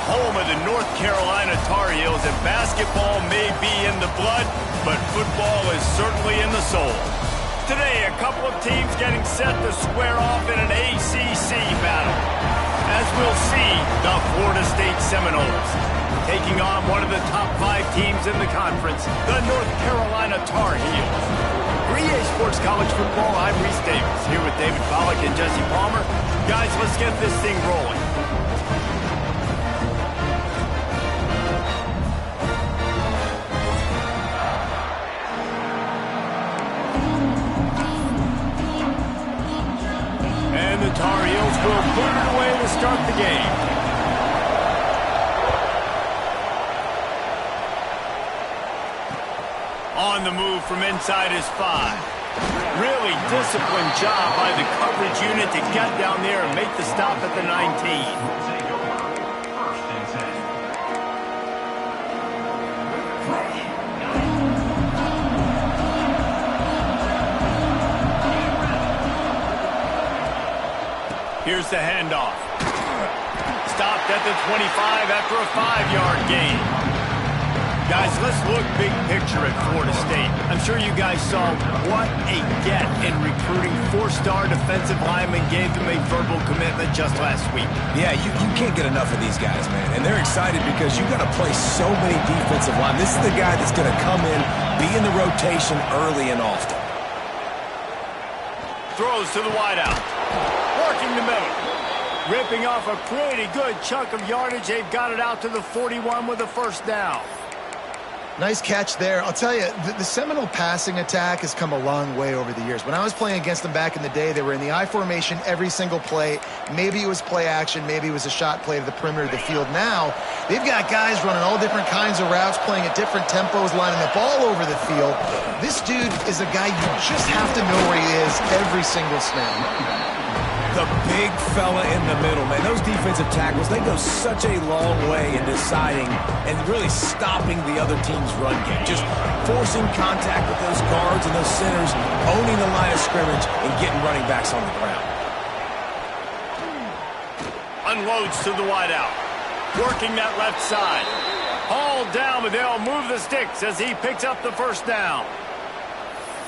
home of the North Carolina Tar Heels, and basketball may be in the blood, but football is certainly in the soul. Today, a couple of teams getting set to square off in an ACC battle. As we'll see, the Florida State Seminoles taking on one of the top 5 teams in the conference, the North Carolina Tar Heels. For EA Sports College Football, I'm Reese Davis, here with David Pollack and Jesse Palmer. Guys, let's get this thing rolling. And the Tar Heels will put it away to start the game. On the move from inside his 5. Really disciplined job by the coverage unit to get down there and make the stop at the 19. Here's the handoff. Stopped at the 25 after a 5-yard gain. Guys, let's look big picture at Florida State. I'm sure you guys saw what a get in recruiting. 4-star defensive linemen gave them a verbal commitment just last week. Yeah, you can't get enough of these guys, man. And they're excited because you got to play so many defensive line. This is the guy that's going to come in, be in the rotation early and often. Throws to the wideout. Working the middle. Ripping off a pretty good chunk of yardage. They've got it out to the 41 with a first down. Nice catch there. I'll tell you, the Seminole passing attack has come a long way over the years. When I was playing against them back in the day, they were in the I formation every single play. Maybe it was play action. Maybe it was a shot play to the perimeter of the field. Now, they've got guys running all different kinds of routes, playing at different tempos, lining the ball over the field. This dude is a guy you just have to know where he is every single snap. The big fella in the middle, man. Those defensive tackles, they go such a long way in deciding and really stopping the other team's run game. Just forcing contact with those guards and those centers, owning the line of scrimmage, and getting running backs on the ground. Unloads to the wideout. Working that left side. Hauled down, but they'll move the sticks as he picks up the first down.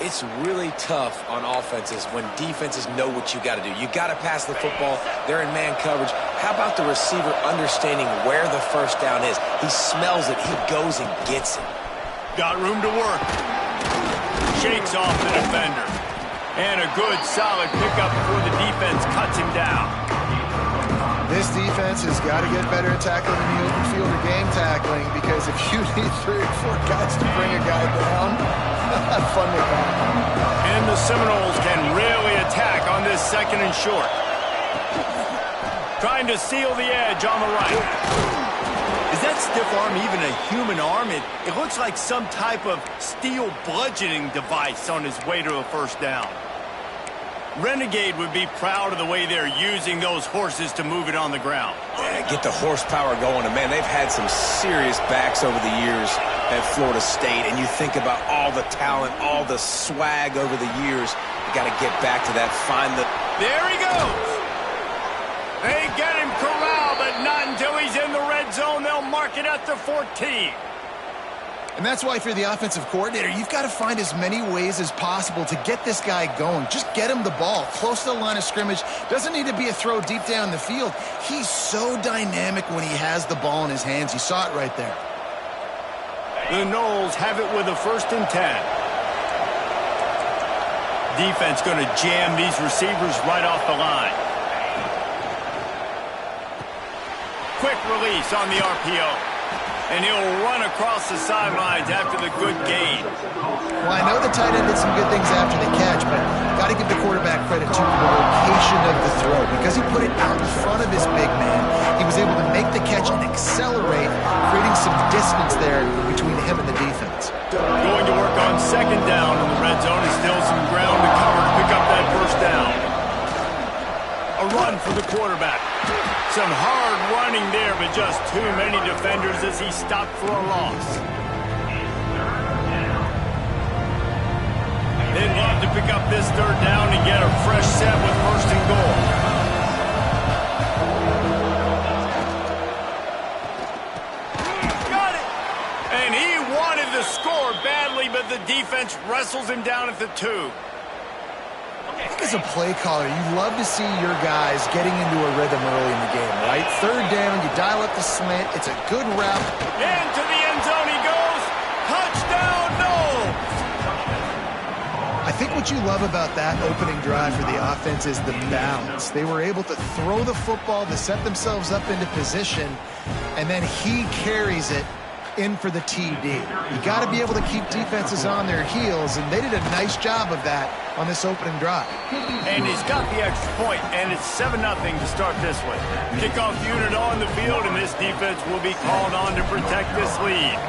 It's really tough on offenses when defenses know what you got to do. You got to pass the football. They're in man coverage. How about the receiver understanding where the first down is? He smells it. He goes and gets it. Got room to work. Shakes off the defender. And a good, solid pickup before the defense cuts him down. This defense has got to get better at tackling in the open field or game tackling, because if you need 3 or 4 guys to bring a guy down, have fun with that. And the Seminoles can really attack on this 2nd and short. Trying to seal the edge on the right. Is that stiff arm even a human arm? It looks like some type of steel bludgeoning device on his way to a first down. Renegade would be proud of the way they're using those horses to move it on the ground. Yeah, get the horsepower going. And, man, they've had some serious backs over the years at Florida State. And you think about all the talent, all the swag over the years. You got to get back to that. There he goes. They get him corralled, but not until he's in the red zone. They'll mark it at the 14. And that's why, if you're the offensive coordinator, you've got to find as many ways as possible to get this guy going. Just get him the ball close to the line of scrimmage. Doesn't need to be a throw deep down the field. He's so dynamic when he has the ball in his hands. You saw it right there. The Noles have it with a 1st and 10. Defense going to jam these receivers right off the line. Quick release on the RPO. And he'll run across the sidelines after the good gain. Well, I know the tight end did some good things after the catch, but got to give the quarterback credit to the location of the throw. Because he put it out in front of his big man, he was able to make the catch and accelerate, creating some distance there between him and the defense. Going to work on 2nd down in the red zone. Is still some ground to cover to pick up that first down. A run for the quarterback. Some hard running there, but just too many defenders as he stopped for a loss. They'd love to pick up this 3rd down and get a fresh set with 1st and goal. the defense wrestles him down at the 2. I think as a play caller, you love to see your guys getting into a rhythm early in the game, right? Third down, you dial up the slant. It's a good route. Into the end zone he goes. Touchdown, no! I think what you love about that opening drive for the offense is the balance. They were able to throw the football to set themselves up into position, and then he carries it in for the TD. You got to be able to keep defenses on their heels, and they did a nice job of that on this opening drive. And he's got the extra point, and it's 7-0 to start this one. Kickoff unit on the field, and this defense will be called on to protect this lead.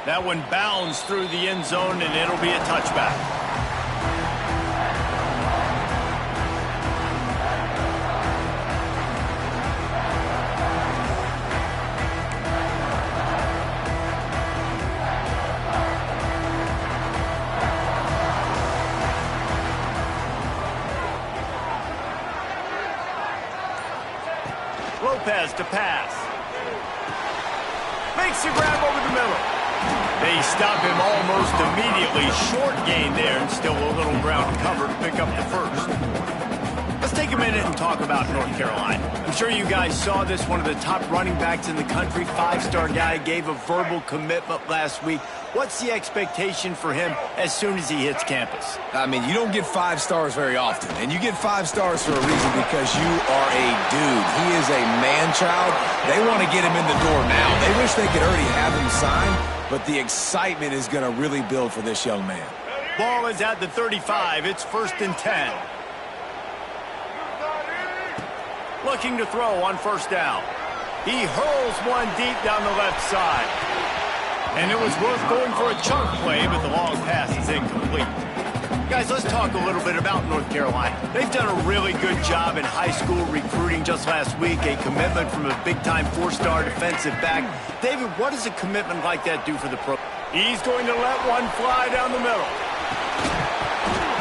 That one bounds through the end zone, and it'll be a touchback. Lopez to pass. Makes the grab over the middle. They stop him almost immediately. Short gain there, and still a little ground cover to pick up the first. Let's take a minute and talk about North Carolina. I'm sure you guys saw this. One of the top running backs in the country, 5-star guy, gave a verbal commitment last week. What's the expectation for him as soon as he hits campus? I mean, you don't get 5 stars very often, and you get 5 stars for a reason because you are a dude. He is a man-child. They want to get him in the door now. They wish they could already have him signed, but the excitement is going to really build for this young man. Ball is at the 35. It's 1st and 10. Looking to throw on 1st down. He hurls one deep down the left side. And it was worth going for a chunk play, but the long pass is incomplete. Guys, let's talk a little bit about North Carolina. They've done a really good job in high school recruiting. Just last week, a commitment from a big-time 4-star defensive back. David, what does a commitment like that do for the pro? He's going to let one fly down the middle.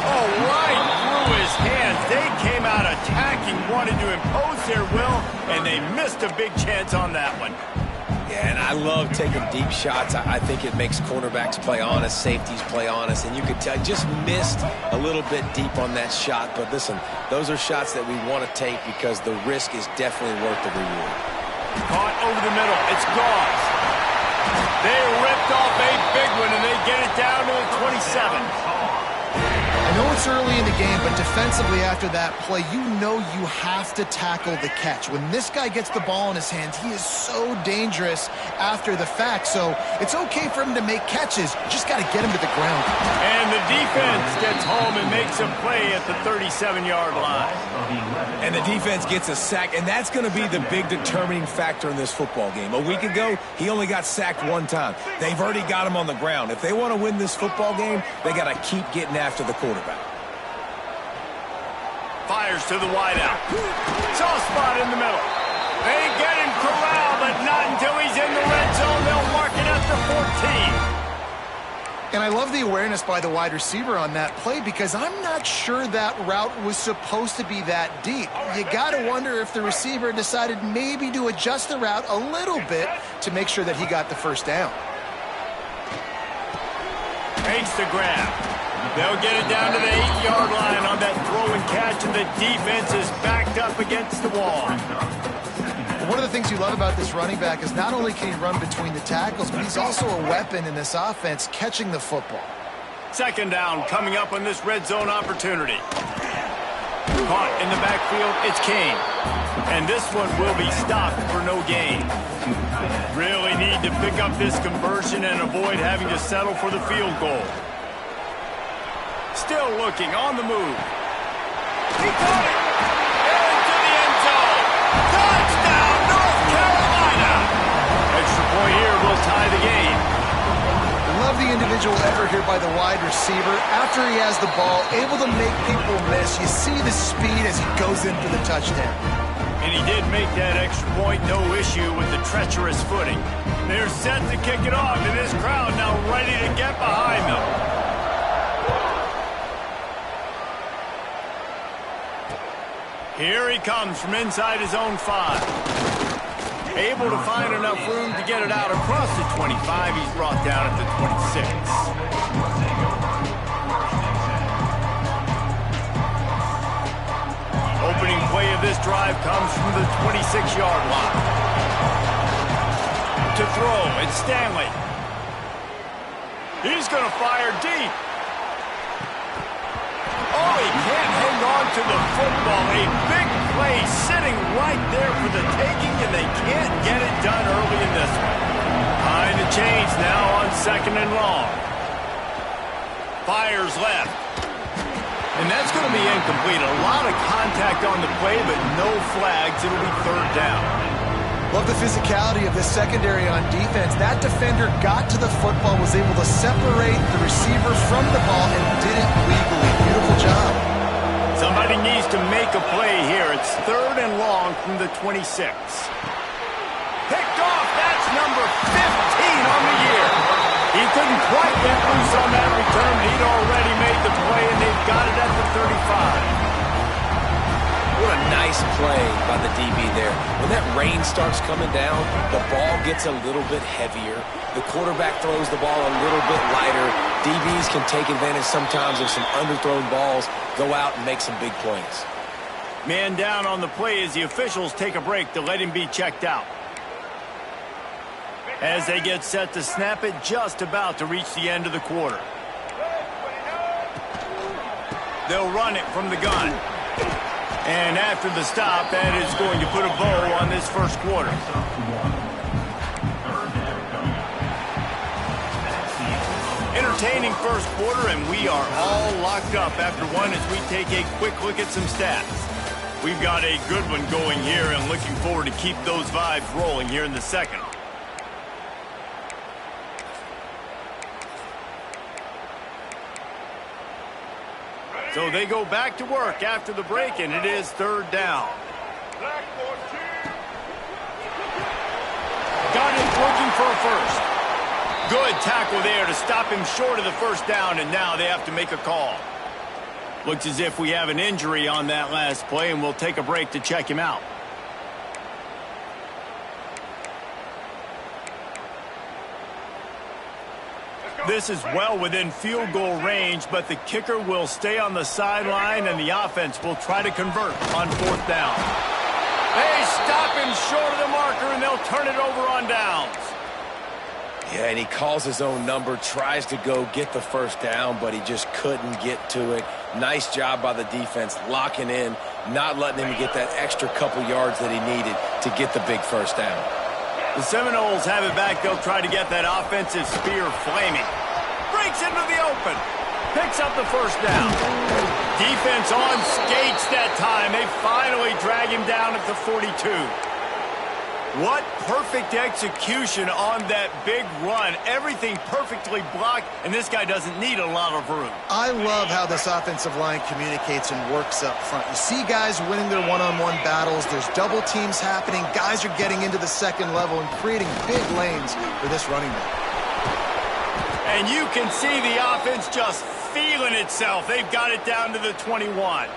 Oh, right through his hands. They came out attacking, wanted to impose their will, and they missed a big chance on that one. Yeah, and I love taking deep shots. I think it makes cornerbacks play honest, safeties play honest, and you could tell just missed a little bit deep on that shot. But listen, those are shots that we want to take because the risk is definitely worth the reward. Caught over the middle. It's Gauze. They ripped off a big one, and they get it down to the 27. I know it's early in the game, but defensively after that play, you know you have to tackle the catch. When this guy gets the ball in his hands, he is so dangerous after the fact. So it's okay for him to make catches. You just got to get him to the ground. And the defense gets home and makes a play at the 37-yard line. And the defense gets a sack, and that's going to be the big determining factor in this football game. A week ago, he only got sacked 1 time. They've already got him on the ground. If they want to win this football game, they got to keep getting after the quarterback. Fires to the wideout. Soft spot in the middle. They get him corralled, but not until he's in the red zone. They'll mark it at the 14. And I love the awareness by the wide receiver on that play because I'm not sure that route was supposed to be that deep. You got to wonder if the receiver decided maybe to adjust the route a little bit to make sure that he got the first down. Makes the grab. They'll get it down to the 8-yard line on that throw and catch, and the defense is backed up against the wall. One of the things you love about this running back is not only can he run between the tackles, but he's also a weapon in this offense catching the football. 2nd down coming up on this red zone opportunity. Caught in the backfield, it's Kane. And this one will be stopped for no gain. Really need to pick up this conversion and avoid having to settle for the field goal. Still looking, on the move. He caught it! Into the end zone! Touchdown, North Carolina! Extra point here will tie the game. Love the individual effort here by the wide receiver. After he has the ball, able to make people miss. You see the speed as he goes in for the touchdown. And he did make that extra point, no issue with the treacherous footing. They're set to kick it off, and this crowd now ready to get behind them. Here he comes from inside his own 5. Able to find enough room to get it out across the 25. He's brought down at the 26. Opening play of this drive comes from the 26-yard line. To throw, it's Stanley. He's going to fire deep. Oh, he can't hang on to the football. A big play sitting right there for the taking, and they can't get it done early in this one. Behind the chains now on 2nd and long. Fires left. And that's going to be incomplete. A lot of contact on the play, but no flags. It'll be 3rd down. Love the physicality of this secondary on defense. That defender got to the football, was able to separate the receiver from the ball, and did it legally. Beautiful job. Somebody needs to make a play here. It's 3rd and long from the 26. Picked off. That's number 15 on the year. He couldn't quite get loose on that return. He'd already made the play, and they've got it at the 35. What a nice play by the DB there. When that rain starts coming down, the ball gets a little bit heavier. The quarterback throws the ball a little bit lighter. DBs can take advantage sometimes of some underthrown balls, go out and make some big plays. Man down on the play as the officials take a break to let him be checked out. As they get set to snap it, just about to reach the end of the quarter. They'll run it from the gun. And after the stop, that is going to put a bow on this first quarter. Entertaining first quarter, and we are all locked up after one as we take a quick look at some stats. We've got a good one going here and looking forward to keep those vibes rolling here in the second. So they go back to work after the break, and it is 3rd down. Got it looking for a first. Good tackle there to stop him short of the first down, and now they have to make a call. Looks as if we have an injury on that last play, and we'll take a break to check him out. This is well within field goal range, but the kicker will stay on the sideline, and the offense will try to convert on 4th down. They stop him short of the marker, and they'll turn it over on downs. Yeah, and he calls his own number, tries to go get the first down, but he just couldn't get to it. Nice job by the defense, locking in, not letting him get that extra couple yards that he needed to get the big first down. The Seminoles have it back. They'll try to get that offensive spear flaming. Breaks into the open. Picks up the first down. Defense on skates that time. They finally drag him down at the 42. What perfect execution on that big run. Everything perfectly blocked, and this guy doesn't need a lot of room. I love how this offensive line communicates and works up front. You see guys winning their one-on-one battles. There's double teams happening. Guys are getting into the second level and creating big lanes for this running back. And you can see the offense just feeling itself. They've got it down to the 21.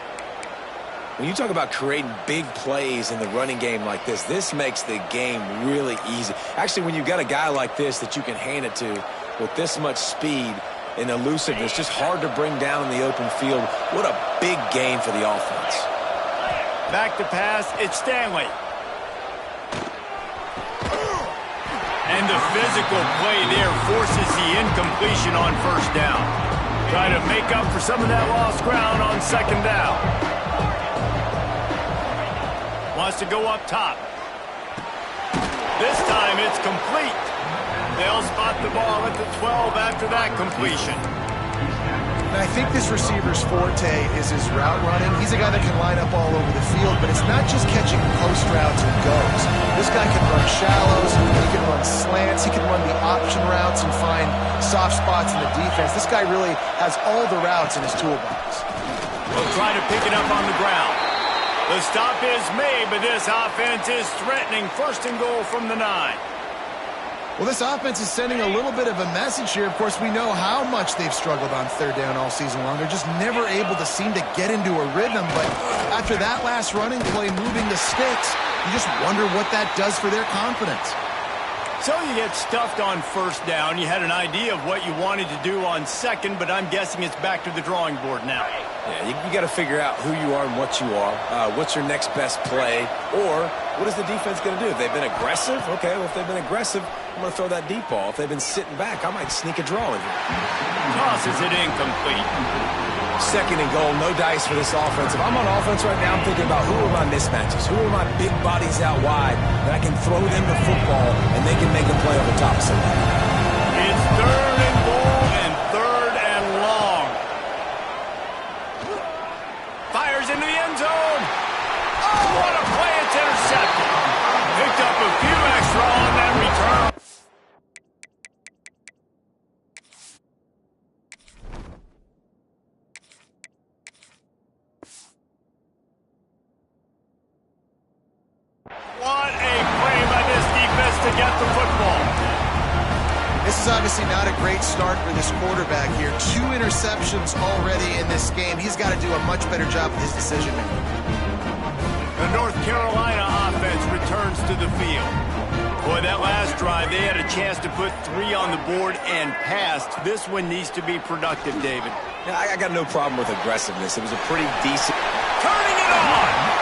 When you talk about creating big plays in the running game like this makes the game really easy. Actually, when you've got a guy like this that you can hand it to with this much speed and elusiveness, just hard to bring down in the open field, what a big gain for the offense. Back to pass, it's Stanley. And the physical play there forces the incompletion on first down. Trying to make up for some of that lost ground on 2nd down. Wants to go up top. This time it's complete. They'll spot the ball at the 12 after that completion. And I think this receiver's forte is his route running. He's a guy that can line up all over the field, but it's not just catching post routes and goes. This guy can run shallows, he can run slants, he can run the option routes and find soft spots in the defense. This guy really has all the routes in his toolbox. They'll try to pick it up on the ground. The stop is made, but this offense is threatening 1st and goal from the 9. Well, this offense is sending a little bit of a message here. Of course, we know how much they've struggled on 3rd down all season long. They're just never able to seem to get into a rhythm. But after that last running play, moving the sticks, You just wonder what that does for their confidence. So you get stuffed on first down. You had an idea of what you wanted to do on second, but I'm guessing it's back to the drawing board now. Yeah, you got to figure out who you are and what you are. What's your next best play? Or what is the defense going to do? If they've been aggressive, okay, well, if they've been aggressive, I'm going to throw that deep ball. If they've been sitting back, I might sneak a draw in here. Tosses it incomplete. Second and goal, no dice for this offense. If I'm on offense right now, I'm thinking about who are my mismatches? Who are my big bodies out wide that I can throw them the football and they can make a play over top of somebody? It's third and goal and third and long. Fires into the end zone. Oh, what a play. It's intercepted. Picked up a few extra on that return. What a play by this defense to get the football. This is obviously not a great start for this quarterback here. 2 interceptions already in this game. He's got to do a much better job with his decision-making. The North Carolina offense returns to the field. Boy, that last drive, they had a chance to put 3 on the board and passed. This one needs to be productive, David. Yeah, I got no problem with aggressiveness. It was a pretty decent... Turning it on!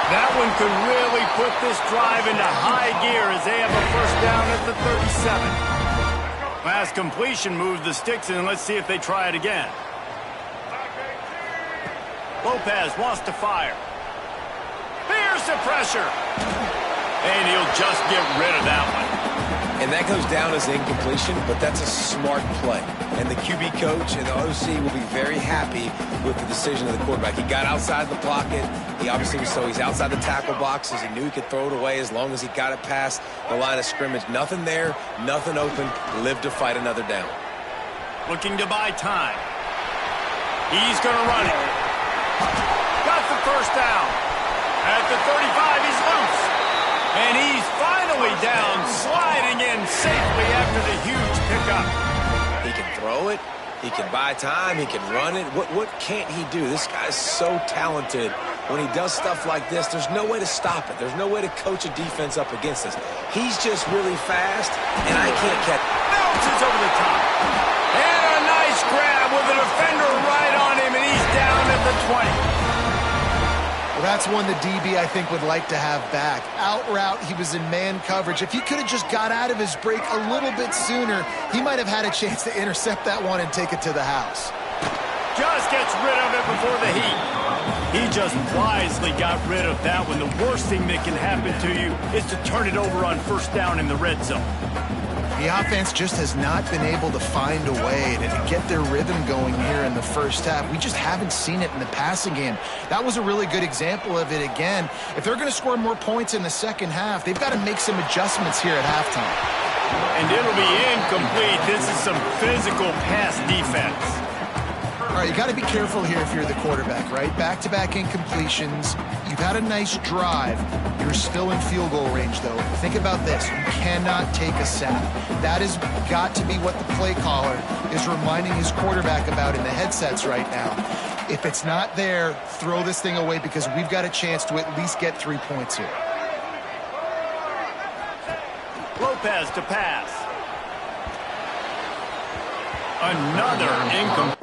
That one could really put this drive into high gear as they have a first down at the 37. Last completion moves the sticks in. Let's see if they try it again. Lopez wants to fire. Here's the pressure. And he'll just get rid of that one. And that goes down as incompletion, but that's a smart play. And the QB coach and the OC will be very happy with the decision of the quarterback. He got outside the pocket. He obviously was he's outside the tackle boxes. He knew he could throw it away as long as he got it past the line of scrimmage. Nothing there, nothing open. Live to fight another down. Looking to buy time. He's going to run it. Got the first down. At the 35, he's loose. And he's finally down, sliding in safely after the huge pickup. He can throw it. He can buy time. He can run it. What can't he do? This guy's so talented. When he does stuff like this, there's no way to stop it. There's no way to coach a defense up against this. He's just really fast, and I can't catch it. Bounces over the top. And a nice grab with a defender right on him, and he's down at the 20. Well, that's one the DB, I think, would like to have back. Out route, he was in man coverage. If he could have just got out of his break a little bit sooner, he might have had a chance to intercept that one and take it to the house. Just gets rid of it before the heat. He just wisely got rid of that one. The worst thing that can happen to you is to turn it over on first down in the red zone. The offense just has not been able to find a way to get their rhythm going here in the first half. We just haven't seen it in the passing game. That was a really good example of it again. If they're going to score more points in the second half, they've got to make some adjustments here at halftime. And it'll be incomplete. This is some physical pass defense. All right, you got to be careful here if you're the quarterback, right? Back-to-back incompletions. You've had a nice drive. You're still in field goal range, though. Think about this. You cannot take a sack. That has got to be what the play caller is reminding his quarterback about in the headsets right now. If it's not there, throw this thing away because we've got a chance to at least get 3 points here. Lopez to pass. Another incomplete.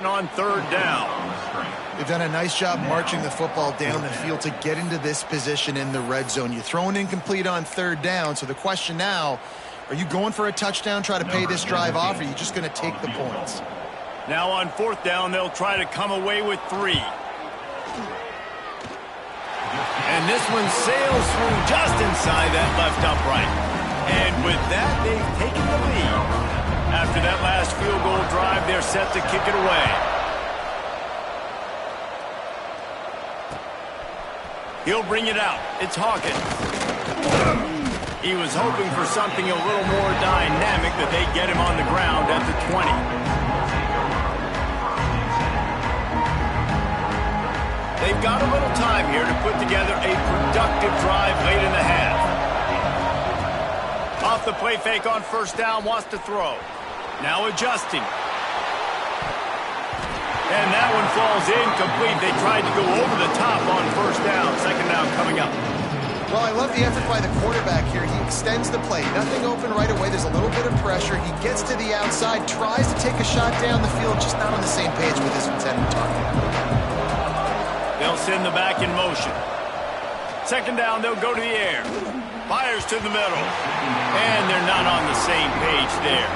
On third down. They've done a nice job marching the football down the field to get into this position in the red zone. You throw an incomplete on third down, so the question now, are you going for a touchdown, try to pay this drive off, or are you just going to take the points? Now on fourth down, they'll try to come away with 3. And this one sails through just inside that left upright. And with that, they've taken the lead. After that last field goal drive, they're set to kick it away. He'll bring it out. It's Hawkins. He was hoping for something a little more dynamic, that they'd get him on the ground at the 20. They've got a little time here to put together a productive drive late in the half. Off the play fake on first down, wants to throw. Now adjusting. And that one falls incomplete. They tried to go over the top on first down. Second down coming up. Well, I love the effort by the quarterback here. He extends the play. Nothing open right away. There's a little bit of pressure. He gets to the outside, tries to take a shot down the field, just not on the same page with his intended target. They'll send the back in motion. Second down, they'll go to the air. Fires to the middle. And they're not on the same page there.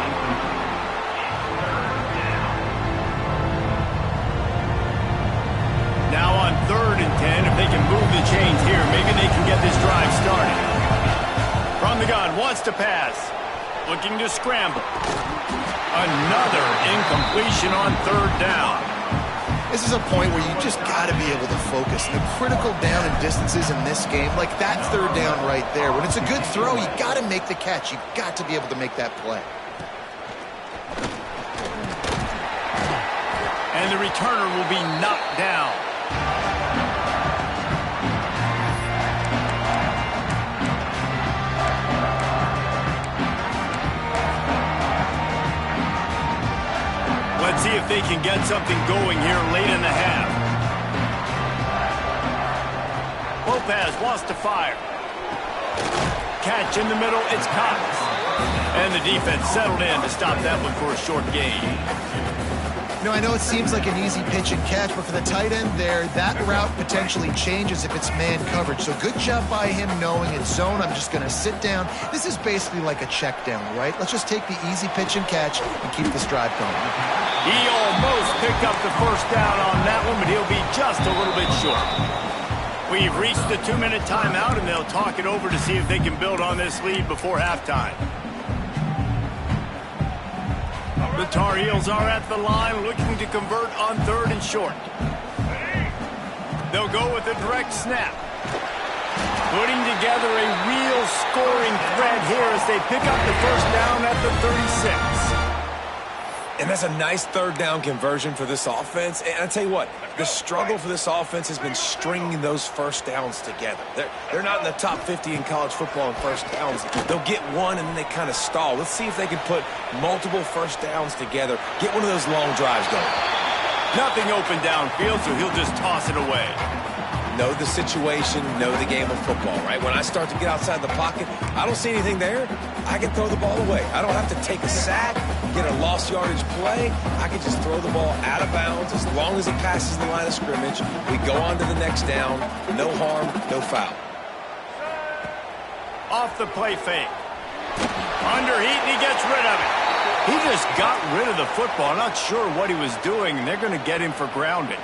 Now on 3rd and 10, if they can move the chains here, maybe they can get this drive started. From the gun, wants to pass. Looking to scramble. Another incompletion on 3rd down. This is a point where you just got to be able to focus. The critical down and distances in this game, like that 3rd down right there. When it's a good throw, you got to make the catch. You got to be able to make that play. And the returner will be knocked down. Let's see if they can get something going here late in the half. Lopez wants to fire. Catch in the middle, it's Cox. And the defense settled in to stop that one for a short gain. You know, I know it seems like an easy pitch and catch, but for the tight end there, that route potentially changes if it's man coverage. So good job by him knowing it's zone. I'm just going to sit down. This is basically like a check down, right? Let's just take the easy pitch and catch and keep this drive going. He almost picked up the first down on that one, but he'll be just a little bit short. We've reached the 2-minute timeout, and they'll talk it over to see if they can build on this lead before halftime. The Tar Heels are at the line looking to convert on 3rd and short. They'll go with a direct snap. Putting together a real scoring threat here as they pick up the first down at the 36. And that's a nice 3rd down conversion for this offense. And I tell you what, the struggle for this offense has been stringing those first downs together. They're not in the top 50 in college football in first downs. They'll get one and then they kind of stall. Let's see if they can put multiple first downs together. Get one of those long drives going. Nothing open downfield, so he'll just toss it away. Know the situation, know the game of football, right? When I start to get outside the pocket, I don't see anything there. I can throw the ball away. I don't have to take a sack, get a lost yardage play. I can just throw the ball out of bounds as long as it passes the line of scrimmage. We go on to the next down. No harm, no foul. Off the play fake. Under heat, and he gets rid of it. He just got rid of the football. Not sure what he was doing, and they're going to get him for grounding.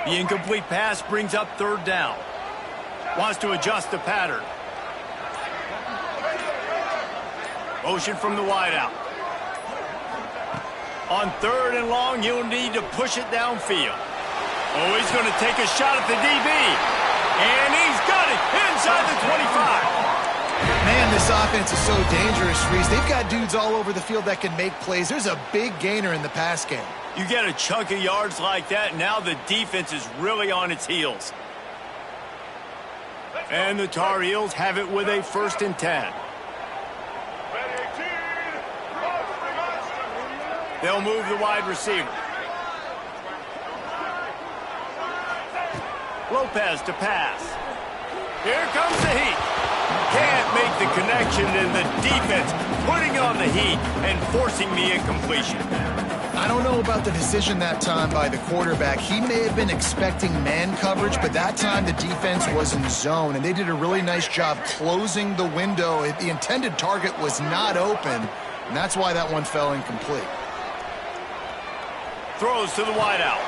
The incomplete pass brings up 3rd down. Wants to adjust the pattern. Motion from the wideout. On 3rd and long, he'll need to push it downfield. Oh, he's going to take a shot at the DB. And he's got it inside the 25. Man, this offense is so dangerous, Reese. They've got dudes all over the field that can make plays. There's a big gainer in the pass game. You get a chunk of yards like that, now the defense is really on its heels. And the Tar Heels have it with a 1st and 10. They'll move the wide receiver. Lopez to pass. Here comes the heat. Can't make the connection, and the defense putting on the heat and forcing the incompletion. I don't know about the decision that time by the quarterback. He may have been expecting man coverage, but that time the defense was in zone, and they did a really nice job closing the window. The intended target was not open, and that's why that one fell incomplete. Throws to the wideout.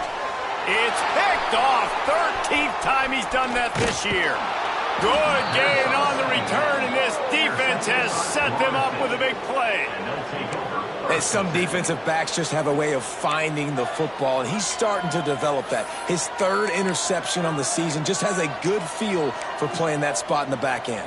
It's picked off. 13th time he's done that this year. Good gain on the return, and this defense has set them up with a big play. And some defensive backs just have a way of finding the football, and he's starting to develop that. His third interception on the season, just has a good feel for playing that spot in the back end.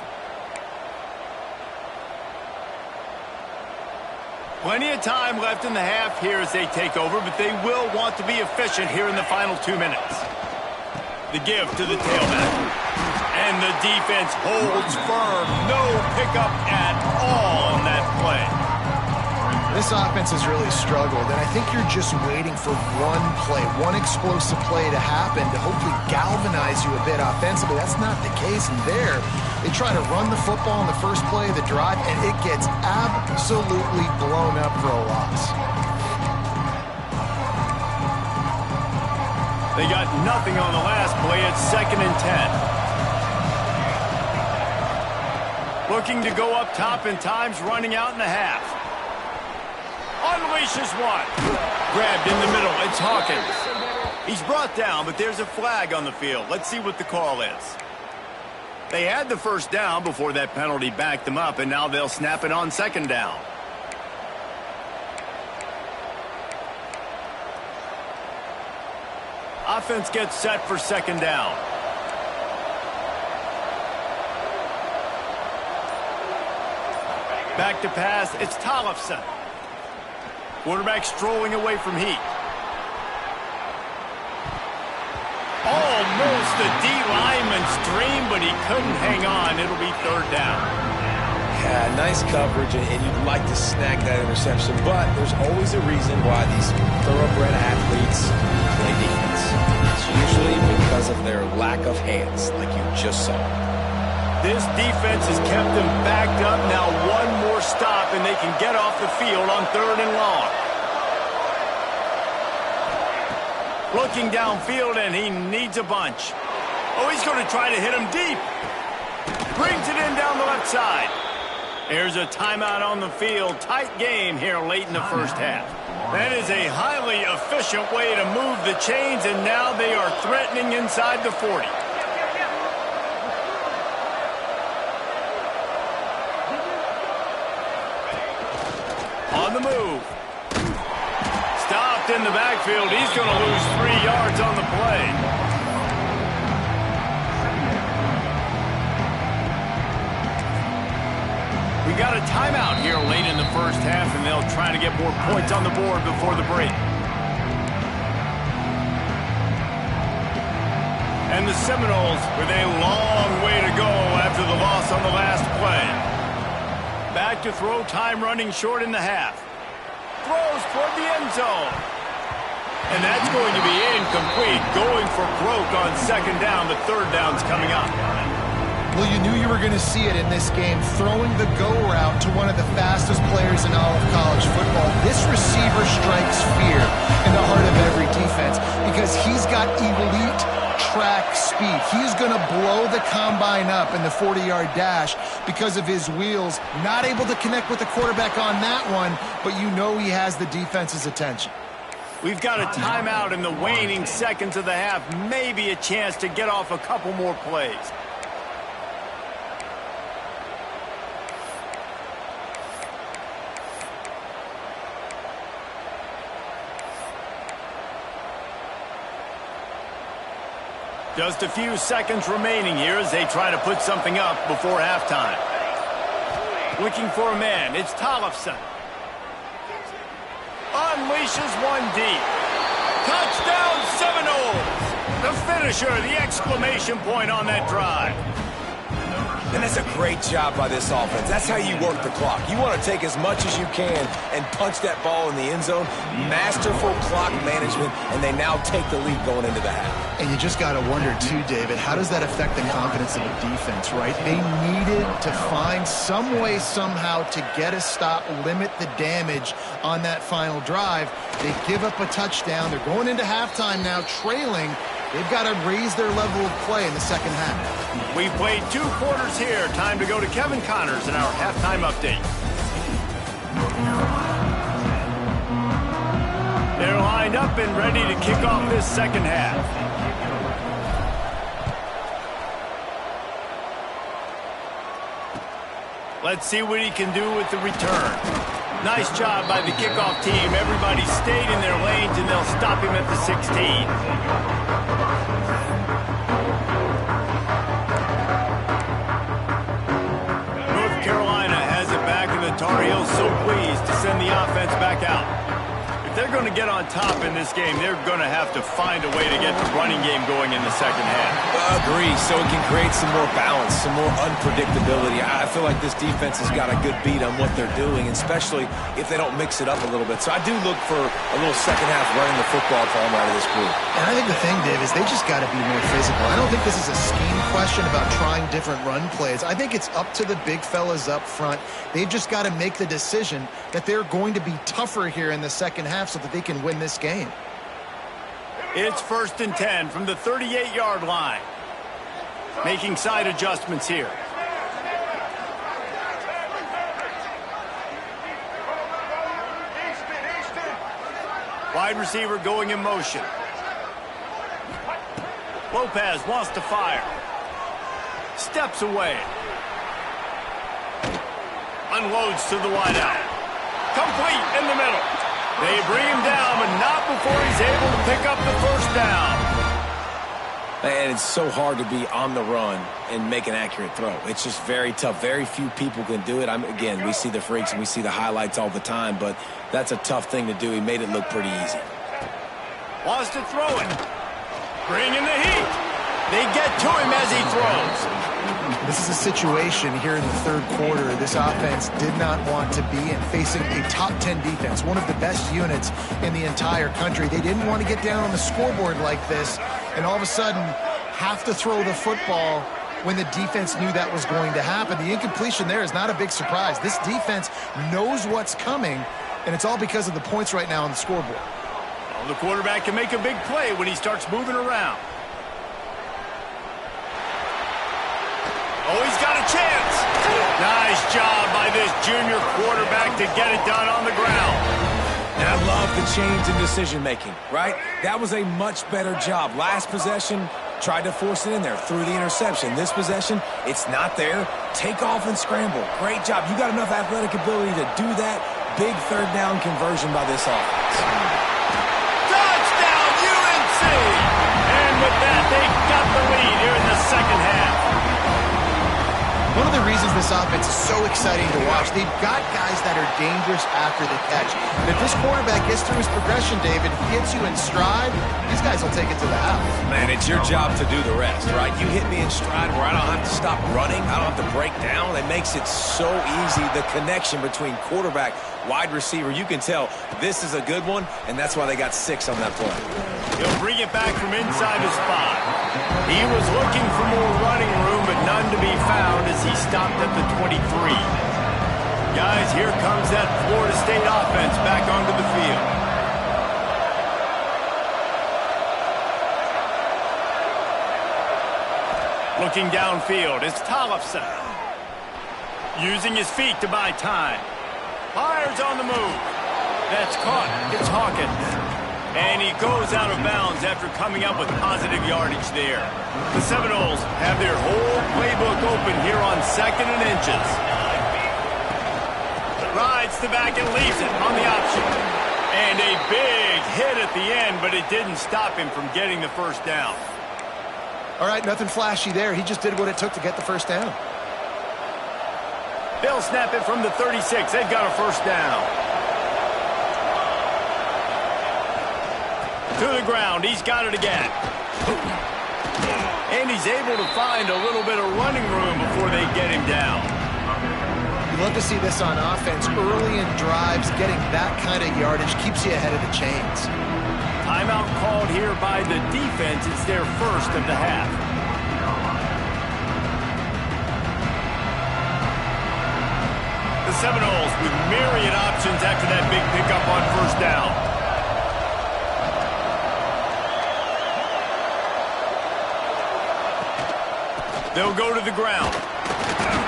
Plenty of time left in the half here as they take over, but they will want to be efficient here in the final 2 minutes. The give to the tailback. And the defense holds firm. No pickup at all on that play. This offense has really struggled, and I think you're just waiting for one play, one explosive play to happen to hopefully galvanize you a bit offensively. That's not the case, and there, they try to run the football in the first play of the drive, and it gets absolutely blown up for a loss. They got nothing on the last play. It's 2nd and 10. Looking to go up top, and time's running out in the half. Unleashes one. Grabbed in the middle. It's Hawkins. He's brought down, but there's a flag on the field. Let's see what the call is. They had the first down before that penalty backed them up, and now they'll snap it on 2nd down. Offense gets set for 2nd down. Back to pass. It's Tollefson. Quarterback strolling away from heat. Almost a D lineman stream, but he couldn't hang on. It'll be 3rd down. Yeah, nice coverage, and you'd like to snag that interception, but there's always a reason why these thoroughbred athletes play defense. It's usually because of their lack of hands, like you just saw. This defense has kept them backed up. Now one more stop, and they can get off the field on 3rd and long. Looking downfield, and he needs a bunch. Oh, he's going to try to hit him deep. Brings it in down the left side. There's a timeout on the field. Tight game here late in the first half. That is a highly efficient way to move the chains, and now they are threatening inside the 40. On the move. Stopped in the backfield. He's going to lose 3 yards on the play. We got a timeout here late in the first half, and they'll try to get more points on the board before the break. And the Seminoles with a long way to go after the loss on the last play. Back to throw, time running short in the half. Throws toward the end zone. And that's going to be incomplete. Going for broke on 2nd down. The 3rd down's coming up. Well, you knew you were going to see it in this game, throwing the go route to one of the fastest players in all of college football. This receiver strikes fear in the heart of every defense because he's got elite track speed. He's going to blow the combine up in the 40-yard dash because of his wheels. Not able to connect with the quarterback on that one, but you know he has the defense's attention. We've got a timeout in the waning seconds of the half. Maybe a chance to get off a couple more plays. Just a few seconds remaining here as they try to put something up before halftime. Looking for a man. It's Tollefson. Unleashes one deep. Touchdown Seminoles! The finisher, the exclamation point on that drive. And that's a great job by this offense. That's how you work the clock. You want to take as much as you can and punch that ball in the end zone. Masterful clock management, and they now take the lead going into the half. And you just got to wonder, too, David, how does that affect the confidence of the defense, right? They needed to find some way, somehow, to get a stop, limit the damage on that final drive. They give up a touchdown. They're going into halftime now, trailing. They've got to raise their level of play in the second half. We've played 2 quarters here. Time to go to Kevin Connors in our halftime update. They're lined up and ready to kick off this second half. Let's see what he can do with the return. Nice job by the kickoff team. Everybody stayed in their lanes, and they'll stop him at the 16. North Carolina has it back, and the Tar Heels so pleased to send the offense back out. If they're going to get on top in this game, they're going to have to find a way to get the running game going in the second half. Agree, so it can create some more balance, some more unpredictability. I feel like this defense has got a good beat on what they're doing, especially if they don't mix it up a little bit. So I do look for a little second half running the football from out of this group. And I think the thing, Dave, is they just got to be more physical. I don't think this is a scheme question about trying different run plays. I think it's up to the big fellas up front. They've just got to make the decision that they're going to be tougher here in the second half so that they can win this game. It's 1st and 10 from the 38-yard line. Making side adjustments here. Wide receiver going in motion. Lopez wants to fire. Steps away. Unloads to the wideout. Complete in the middle. They bring him down, but not before he's able to pick up the first down. And it's so hard to be on the run and make an accurate throw. It's just very tough. Very few people can do it. Again, we see the freaks and we see the highlights all the time, but that's a tough thing to do. He made it look pretty easy. Wants to throw it. Bring in the heat. They get to him as he throws. This is a situation here in the third quarter this offense did not want to be in, facing a top 10 defense, one of the best units in the entire country. They didn't want to get down on the scoreboard like this and all of a sudden have to throw the football when the defense knew that was going to happen. The incompletion there is not a big surprise. This defense knows what's coming, and it's all because of the points right now on the scoreboard. Well, the quarterback can make a big play when he starts moving around. Oh, he's got a chance. Nice job by this junior quarterback to get it done on the ground. And I love the change in decision-making, right? That was a much better job. Last possession, tried to force it in there, threw the interception. This possession, it's not there. Take off and scramble. Great job. You got enough athletic ability to do that. Big third down conversion by this offense. Touchdown, UNC! And with that, they got the lead here in the second half. One of the reasons this offense is so exciting to watch, they've got guys that are dangerous after the catch. And if this quarterback gets through his progression, David, gets you in stride, these guys will take it to the house. Man, it's your job to do the rest, right? You hit me in stride where I don't have to stop running. I don't have to break down. It makes it so easy. The connection between quarterback, wide receiver, you can tell this is a good one, and that's why they got 6 on that play. He'll bring it back from inside his spot. He was looking for more running room, but none to be found as he stopped at the 23. Guys, here comes that Florida State offense back onto the field. Looking downfield, it's Tollefson. Using his feet to buy time. Fires on the move. That's caught. It's Hawkins. And he goes out of bounds after coming up with positive yardage there. The Seminoles have their whole playbook open here on 2nd and inches. Rides the back and leaves it on the option. And a big hit at the end, but it didn't stop him from getting the first down. All right, nothing flashy there. He just did what it took to get the first down. They'll snap it from the 36. They've got a first down. To the ground. He's got it again. And he's able to find a little bit of running room before they get him down. You love to see this on offense. Early in drives, getting that kind of yardage keeps you ahead of the chains. Timeout called here by the defense. It's their first of the half. The Seminoles with myriad options after that big pickup on first down. They'll go to the ground.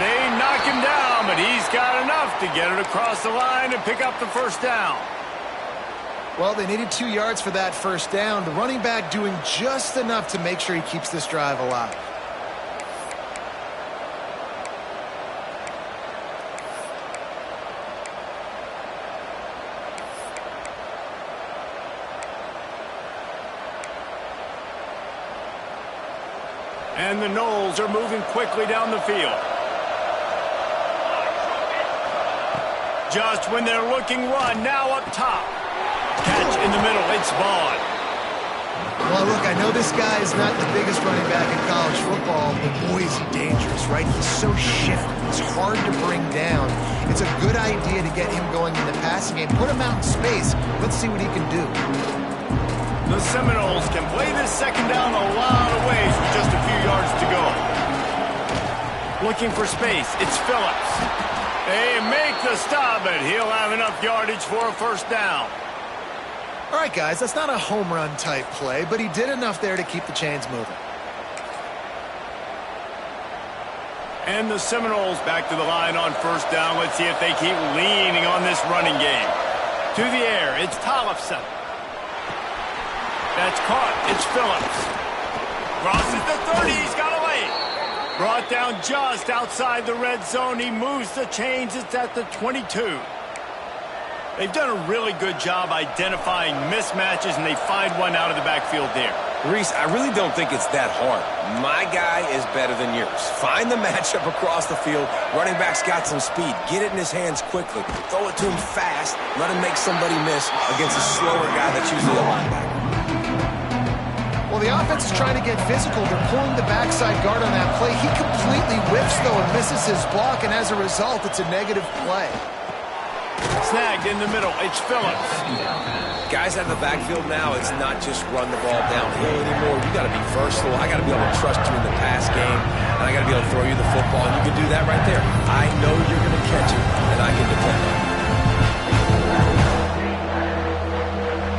They knock him down, but he's got enough to get it across the line and pick up the first down. Well, they needed 2 yards for that first down. The running back doing just enough to make sure he keeps this drive alive. And the Knowles are moving quickly down the field. Just when they're looking run, now up top. Catch in the middle, it's Vaughn. Well, look, I know this guy is not the biggest running back in college football, but boy, is he dangerous, right? He's so shifty. He's hard to bring down. It's a good idea to get him going in the passing game. Put him out in space. Let's see what he can do. The Seminoles can play this second down a lot of ways with just a few yards to go. Looking for space, it's Phillips. They make the stop, but he'll have enough yardage for a first down. All right, guys, that's not a home run type play, but he did enough there to keep the chains moving. And the Seminoles back to the line on first down. Let's see if they keep leaning on this running game. To the air, it's Tollefson. That's caught. It's Phillips. Crosses the 30. He's got away. Brought down just outside the red zone. He moves the chains. It's at the 22. They've done a really good job identifying mismatches, and they find one out of the backfield there. Reese, I really don't think it's that hard. My guy is better than yours. Find the matchup across the field. Running back's got some speed. Get it in his hands quickly. Throw it to him fast. Let him make somebody miss against a slower guy that's usually a linebacker. Well, the offense is trying to get physical. They're pulling the backside guard on that play. He completely whiffs, though, and misses his block, and as a result, it's a negative play. Snagged in the middle. It's Phillips. Guys out of the backfield now, it's not just run the ball downhill anymore. You got to be versatile. I got to be able to trust you in the pass game, and I got to be able to throw you the football, and you can do that right there. I know you're going to catch it, and I can depend on it.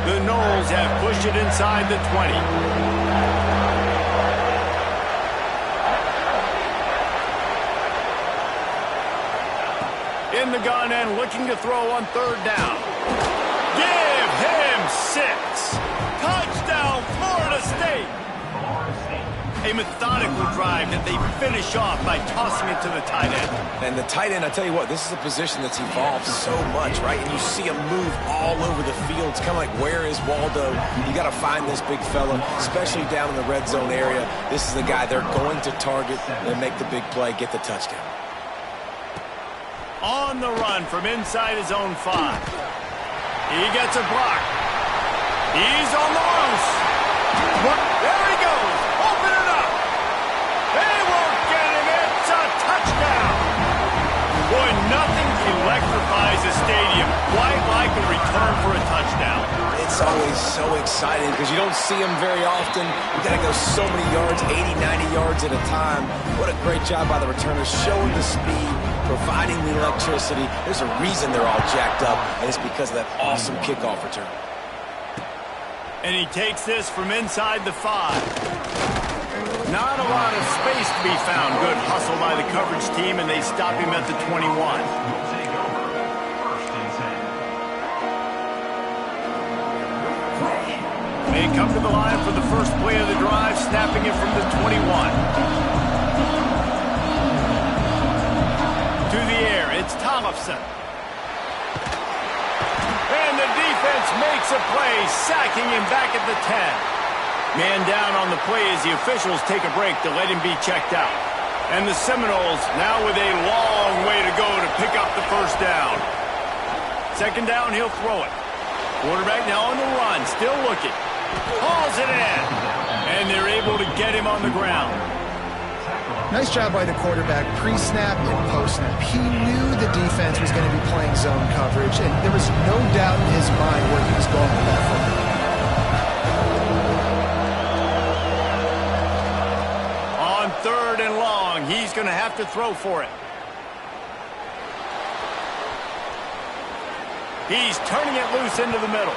The Knowles have pushed it inside the 20. In the gun and looking to throw on third down. Give him 6. Touchdown, Florida State. A methodical drive that they finish off by tossing it to the tight end. And the tight end, I tell you what, this is a position that's evolved so much, right? And you see him move all over the field. It's kind of like, where is Waldo? You got to find this big fella, especially down in the red zone area. This is the guy they're going to target and make the big play, get the touchdown. On the run from inside his own 5. He gets a block. He's on the loose. There he goes. Open it up. They won't get him. It's a touchdown. Boy, nothing electrifies a stadium quite like a return for a touchdown. It's always so exciting because you don't see them very often. You got to go so many yards, 80, 90 yards at a time. What a great job by the returners, showing the speed, providing the electricity. There's a reason they're all jacked up, and it's because of that awesome kickoff return. And he takes this from inside the 5. Not a lot of space to be found. Good hustle by the coverage team, and they stop him at the 21. They come to the line for the first play of the drive, snapping it from the 21. To the air, it's Tollefson. And the defense makes a play, sacking him back at the 10. Man down on the play as the officials take a break to let him be checked out. And the Seminoles now with a long way to go to pick up the first down. Second down, he'll throw it. Quarterback now on the run, still looking. Hauls it in. And they're able to get him on the ground. Nice job by the quarterback, pre-snap and post-snap. He knew the defense was going to be playing zone coverage, and there was no doubt in his mind where he was going with that football. On third and long, he's going to have to throw for it. He's turning it loose into the middle.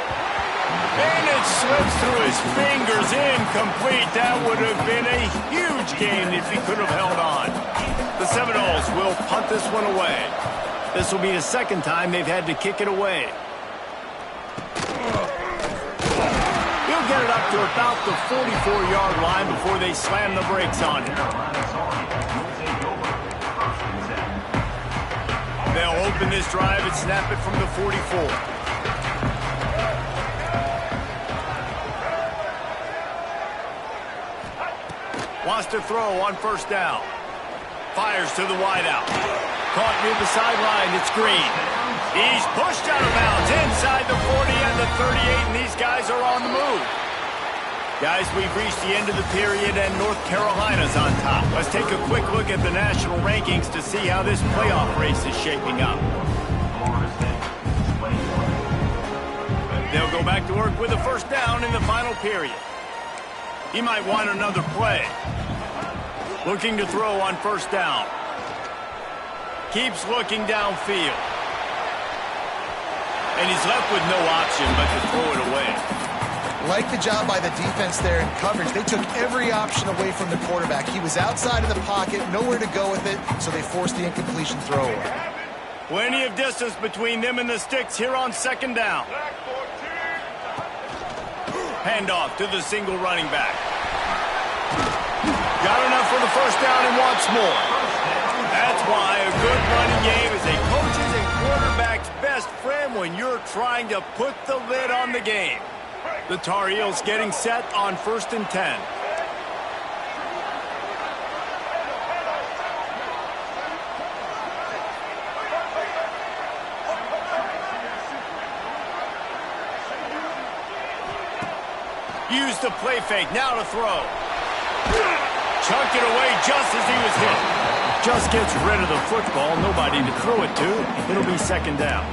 And it slips through his fingers, incomplete. That would have been a huge gain if he could have held on. The Seminoles will punt this one away. This will be the second time they've had to kick it away. He'll get it up to about the 44-yard line before they slam the brakes on him. They'll open this drive and snap it from the 44. Wants to throw on first down. Fires to the wideout. Caught near the sideline. It's Green. He's pushed out of bounds inside the 40 and the 38, and these guys are on the move. Guys, we've reached the end of the period, and North Carolina's on top. Let's take a quick look at the national rankings to see how this playoff race is shaping up. They'll go back to work with a first down in the final period. He might want another play. Looking to throw on first down. Keeps looking downfield. And he's left with no option but to throw it away. Like the job by the defense there in coverage. They took every option away from the quarterback. He was outside of the pocket, nowhere to go with it, so they forced the incompletion throw away. Plenty of distance between them and the sticks here on second down. Handoff to the single running back. Got enough for the first down and wants more. That's why a good running game is a coach's and quarterback's best friend when you're trying to put the lid on the game. The Tar Heels getting set on 1st and 10. Use the play fake, now to throw. Chucked it away just as he was hit. Just gets rid of the football, nobody to throw it to. It'll be second down.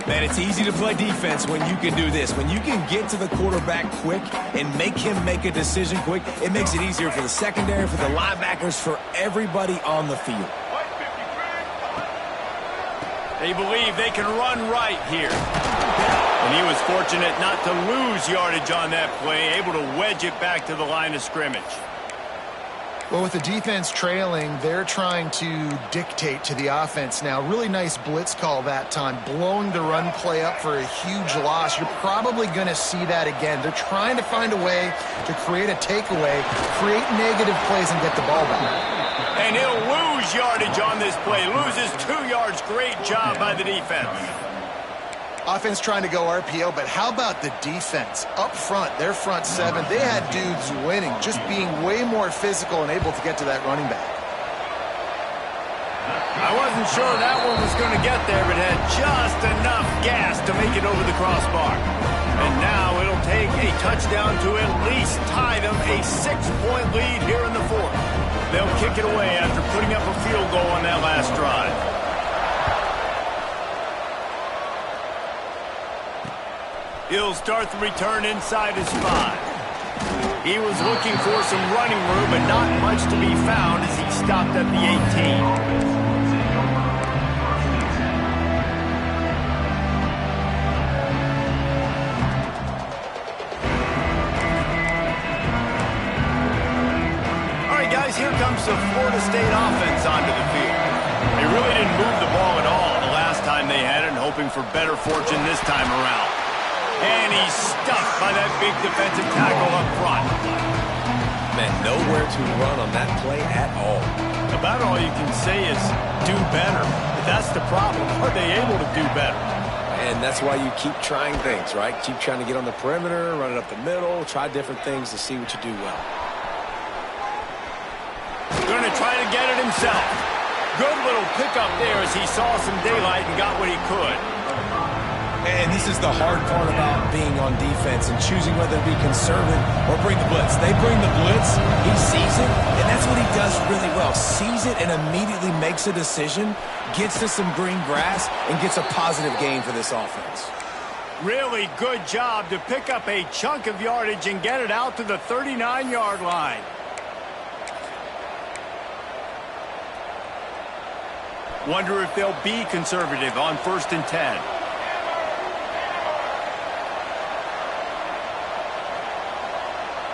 Man, it's easy to play defense when you can do this. When you can get to the quarterback quick and make him make a decision quick, it makes it easier for the secondary, for the linebackers, for everybody on the field. They believe they can run right here. And he was fortunate not to lose yardage on that play, able to wedge it back to the line of scrimmage. Well, with the defense trailing, they're trying to dictate to the offense now. Really nice blitz call that time, blowing the run play up for a huge loss. You're probably going to see that again. They're trying to find a way to create a takeaway, create negative plays, and get the ball back. And he'll lose yardage on this play. Loses 2 yards. Great job by the defense. Offense trying to go RPO, but how about the defense? Up front, their front seven, they had dudes winning, just being way more physical and able to get to that running back. I wasn't sure that one was going to get there, but had just enough gas to make it over the crossbar. And now it'll take a touchdown to at least tie them a 6-point lead here in the 4th. They'll kick it away after putting up a field goal on that last drive. He'll start the return inside his 5. He was looking for some running room, but not much to be found as he stopped at the 18. All right, guys, here comes the Florida State offense onto the field. They really didn't move the ball at all the last time they had it, hoping for better fortune this time around. And he's stuffed by that big defensive tackle up front. Man, nowhere to run on that play at all. About all you can say is do better. But that's the problem. Are they able to do better? And that's why you keep trying things, right? Keep trying to get on the perimeter, run it up the middle, try different things to see what you do well. Going to try to get it himself. Good little pickup there as he saw some daylight and got what he could. And this is the hard part about being on defense and choosing whether to be conservative or bring the blitz. They bring the blitz, he sees it, and that's what he does really well. Sees it and immediately makes a decision, gets to some green grass, and gets a positive gain for this offense. Really good job to pick up a chunk of yardage and get it out to the 39-yard line. Wonder if they'll be conservative on 1st and 10.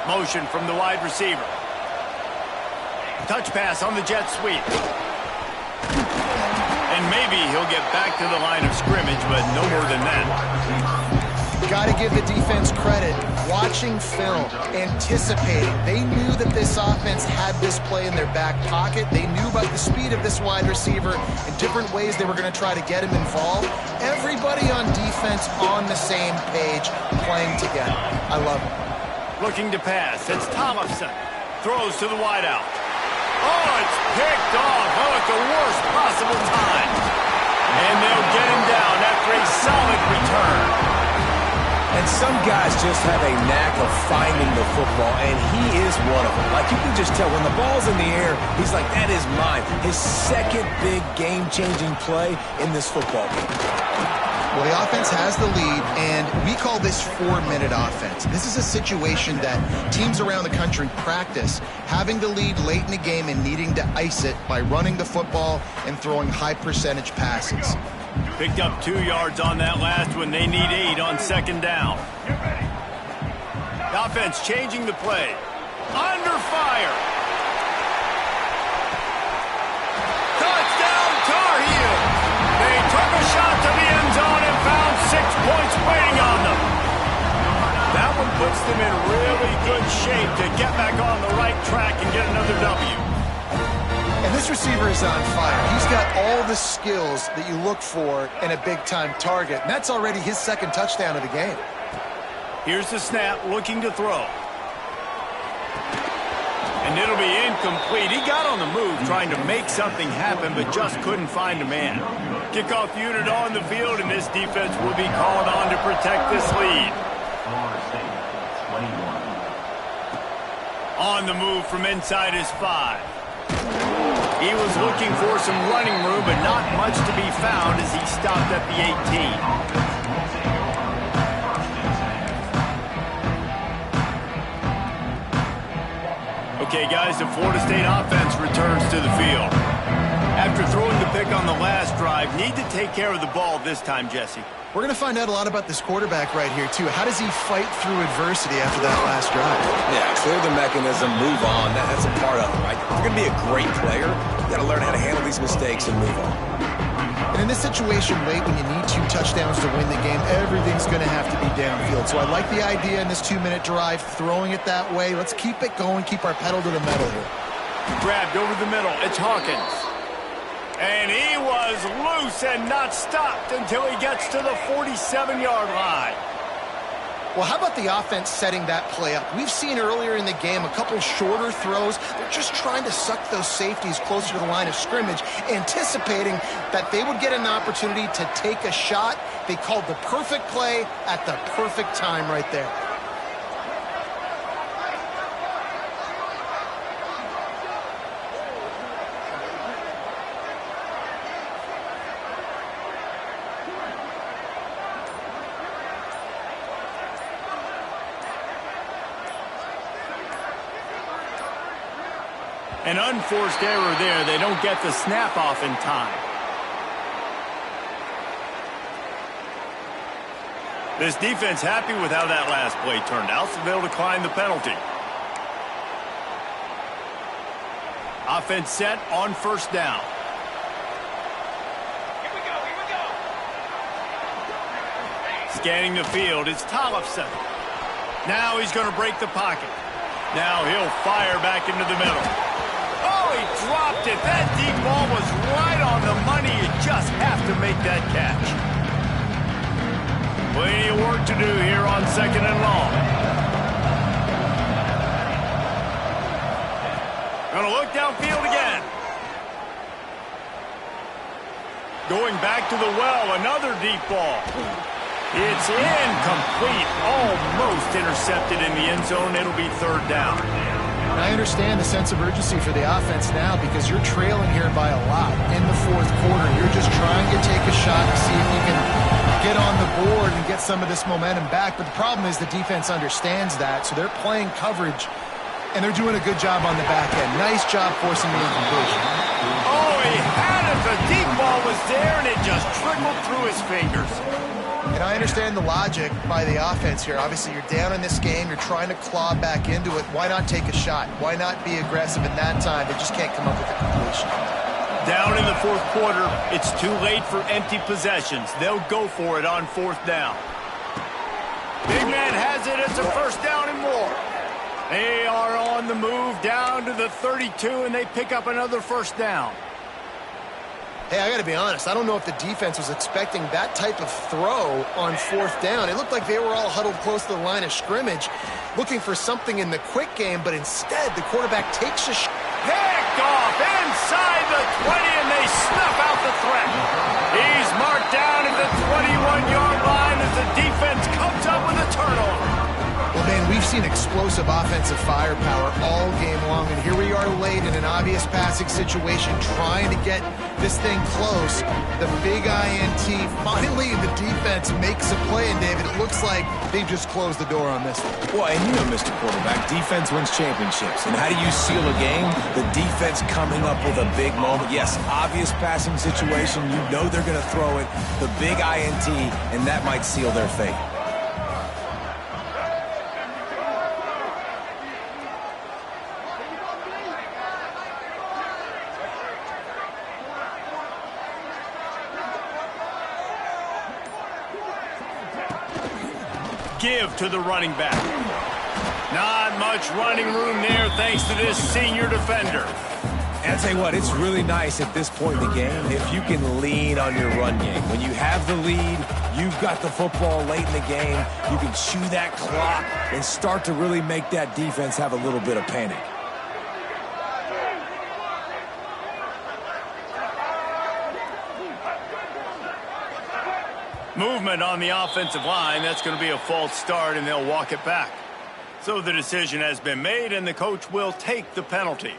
Motion from the wide receiver. Touch pass on the jet sweep. And maybe he'll get back to the line of scrimmage, but no more than that. Got to give the defense credit. Watching film, anticipating. They knew that this offense had this play in their back pocket. They knew about the speed of this wide receiver and different ways they were going to try to get him involved. Everybody on defense on the same page, playing together. I love it. Looking to pass. It's Thomason. Throws to the wideout. Oh, it's picked off. Oh, at the worst possible time. And they'll get him down after a solid return. And some guys just have a knack of finding the football, and he is one of them. Like, you can just tell when the ball's in the air, he's like, that is mine. His second big game-changing play in this football game. Well, the offense has the lead, and we call this 4-minute offense. This is a situation that teams around the country practice, having the lead late in the game and needing to ice it by running the football and throwing high-percentage passes. Picked up 2 yards on that last one. They need 8 on second down. The offense changing the play. Under fire. Touchdown, Tar Heel. They took a shot to the end zone and found 6 points waiting on them. That one puts them in really good shape to get back on the right track and get another W. And this receiver is on fire. He's got all the skills that you look for in a big-time target. And that's already his second touchdown of the game. Here's the snap, looking to throw. And it'll be incomplete. He got on the move trying to make something happen, but just couldn't find a man. Kickoff unit on the field, and this defense will be called on to protect this lead. On the move from inside his 5. He was looking for some running room, but not much to be found as he stopped at the 18. Okay, guys, the Florida State offense returns to the field. After throwing the pick on the last drive, need to take care of the ball this time, Jesse. We're going to find out a lot about this quarterback right here, too. How does he fight through adversity after that last drive? Yeah, clear the mechanism, move on. That's a part of it, right? If you're going to be a great player, you got to learn how to handle these mistakes and move on. And in this situation, late when you need 2 touchdowns to win the game, everything's going to have to be downfield. So I like the idea in this 2-minute drive, throwing it that way. Let's keep it going, keep our pedal to the metal here. Grabbed over the middle. It's Hawkins. And he was loose and not stopped until he gets to the 47-yard line. Well, how about the offense setting that play up? We've seen earlier in the game a couple shorter throws. They're just trying to suck those safeties closer to the line of scrimmage, anticipating that they would get an opportunity to take a shot. They called the perfect play at the perfect time right there. An unforced error there. They don't get the snap off in time. This defense happy with how that last play turned out, so they'll decline the penalty. Offense set on first down. Here we go. Scanning the field, it's Tollefson. Now he's going to break the pocket. Now he'll fire back into the middle. Oh, he dropped it. That deep ball was right on the money. You just have to make that catch. Plenty of work to do here on second and long. Gonna look downfield again. Going back to the well, another deep ball. It's incomplete, almost intercepted in the end zone. It'll be third down. And I understand the sense of urgency for the offense now because you're trailing here by a lot in the fourth quarter. You're just trying to take a shot to see if you can get on the board and get some of this momentum back. But the problem is the defense understands that, so they're playing coverage, and they're doing a good job on the back end. Nice job forcing the incompletion. Oh, he had it. The deep ball was there, and it just trickled through his fingers. And I understand the logic by the offense here. Obviously, you're down in this game. You're trying to claw back into it. Why not take a shot? Why not be aggressive in that time? They just can't come up with a completion. Down in the fourth quarter, it's too late for empty possessions. They'll go for it on fourth down. Big man has it. It's a first down and more. They are on the move down to the 32, and they pick up another first down. Hey, I got to be honest. I don't know if the defense was expecting that type of throw on 4th down. It looked like they were all huddled close to the line of scrimmage, looking for something in the quick game, but instead the quarterback takes a shot. Picked off inside the 20, and they snuff out the threat. He's marked down at the 21-yard line as the defense comes up with a turnover. Well, man, we've seen explosive offensive firepower all game long, and here we are late in an obvious passing situation trying to get this thing close. The big INT, finally the defense makes a play, and David, it looks like they just closed the door on this one. Well, and you know, Mr. Quarterback, defense wins championships. And how do you seal a game? The defense coming up with a big moment. Yes, obvious passing situation. You know they're going to throw it. The big INT, and that might seal their fate. Give to the running back. Not much running room there thanks to this senior defender. And I'll tell you what, it's really nice at this point in the game if you can lean on your run game. When you have the lead, you've got the football late in the game, you can chew that clock and start to really make that defense have a little bit of panic. Movement on the offensive line. That's going to be a false start, and they'll walk it back. So the decision has been made, and the coach will take the penalty.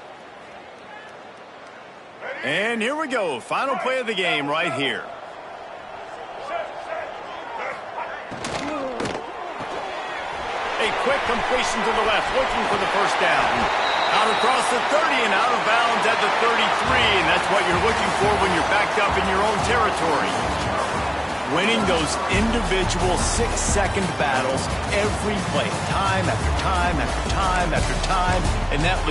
And here we go. Final play of the game right here. A quick completion to the left, looking for the first down. Out across the 30 and out of bounds at the 33, and that's what you're looking for when you're backed up in your own territory. Winning those individual 6-second battles every play, time after time after time after time, and that leads